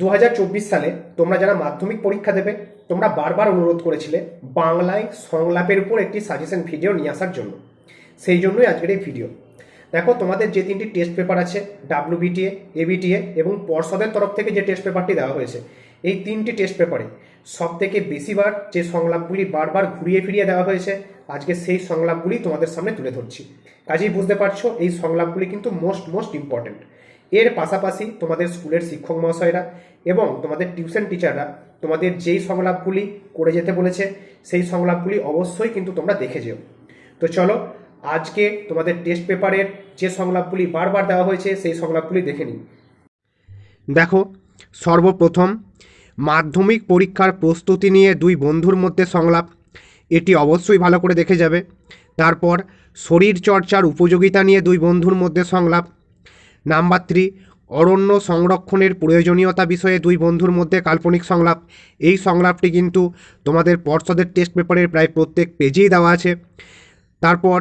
2024 সালে তোমরা যারা মাধ্যমিক পরীক্ষা দেবে তোমরা বারবার অনুরোধ করেছিলে বাংলায় সংলাপের উপর একটি সাজেশন ভিডিও নিয়ে আসার জন্য। সেই জন্যই আজকের এই ভিডিও। দেখো, তোমাদের যে তিনটি টেস্ট পেপার আছে, WBTA, ABTA এবং পর্ষদের তরফ থেকে যে টেস্ট পেপারটি দেওয়া হয়েছে, এই তিনটি টেস্ট পেপারে সব থেকে বেশিবার যে সংলাপগুলি বারবার ঘুরিয়ে ফিরিয়ে দেওয়া হয়েছে, আজকে সেই সংলাপগুলি তোমাদের সামনে তুলে ধরছি। কাজেই বুঝতে পারছো এই সংলাপগুলি কিন্তু মোস্ট ইম্পর্টেন্ট। এর পাশাপাশি তোমাদের স্কুলের শিক্ষক মহাশয়রা এবং তোমাদের টিউশন টিচাররা তোমাদের যেই সংলাপগুলি করে যেতে বলেছে সেই সংলাপগুলি অবশ্যই কিন্তু তোমরা দেখে যেও। তো চলো আজকে তোমাদের টেস্ট পেপারের যে সংলাপগুলি বারবার দেওয়া হয়েছে সেই সংলাপগুলি দেখে নিই। দেখো, সর্বপ্রথম মাধ্যমিক পরীক্ষার প্রস্তুতি নিয়ে দুই বন্ধুর মধ্যে সংলাপ, এটি অবশ্যই ভালো করে দেখে যাবে। তারপর শরীর চর্চার উপযোগিতা নিয়ে দুই বন্ধুর মধ্যে সংলাপ। নাম্বার 3, অরণ্য সংরক্ষণের প্রয়োজনীয়তা বিষয়ে দুই বন্ধুর মধ্যে কাল্পনিক সংলাপ। এই সংলাপটি কিন্তু তোমাদের পর্ষদের টেস্ট পেপারের প্রায় প্রত্যেক পেজেই দেওয়া আছে। তারপর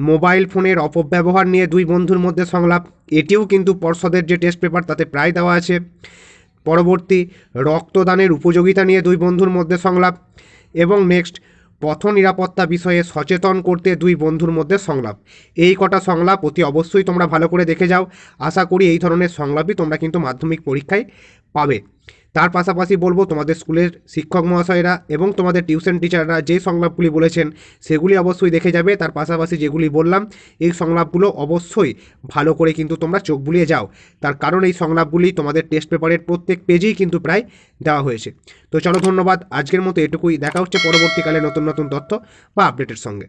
মোবাইল ফোনের অপব্যবহার নিয়ে দুই বন্ধুর মধ্যে সংলাপ, এটিও কিন্তু পর্ষদের যে টেস্ট পেপার তাতে প্রায় দেওয়া আছে। পরবর্তী, রক্তদানের উপযোগিতা নিয়ে দুই বন্ধুর মধ্যে সংলাপ। এবং নেক্সট, পথ নিরাপত্তা বিষয়ে সচেতন করতে দুই বন্ধুর মধ্যে সংলাপ। এই কটা সংলাপ অতি অবশ্যই তোমরা ভালো করে দেখে যাও। আশা করি এই ধরনের সংলাপই তোমরা কিন্তু মাধ্যমিক পরীক্ষায় পাবে। তার পাশাপাশি বলবো, তোমাদের স্কুলের শিক্ষক মহাশয়রা এবং তোমাদের টিউশন টিচাররা যে সংলাপগুলি বলেছেন সেগুলি অবশ্যই দেখে যাবে। তার পাশাপাশি যেগুলি বললাম এই সংলাপগুলো অবশ্যই ভালো করে কিন্তু তোমরা চোখ বুলিয়ে যাও, তার কারণ এই সংলাপগুলি তোমাদের টেস্ট পেপারের প্রত্যেক পেজেই কিন্তু প্রায় দেওয়া হয়েছে। তো চলো, ধন্যবাদ। আজকের মতো এটুকুই। দেখা হচ্ছে পরবর্তীকালে নতুন তথ্য বা আপডেটের সঙ্গে।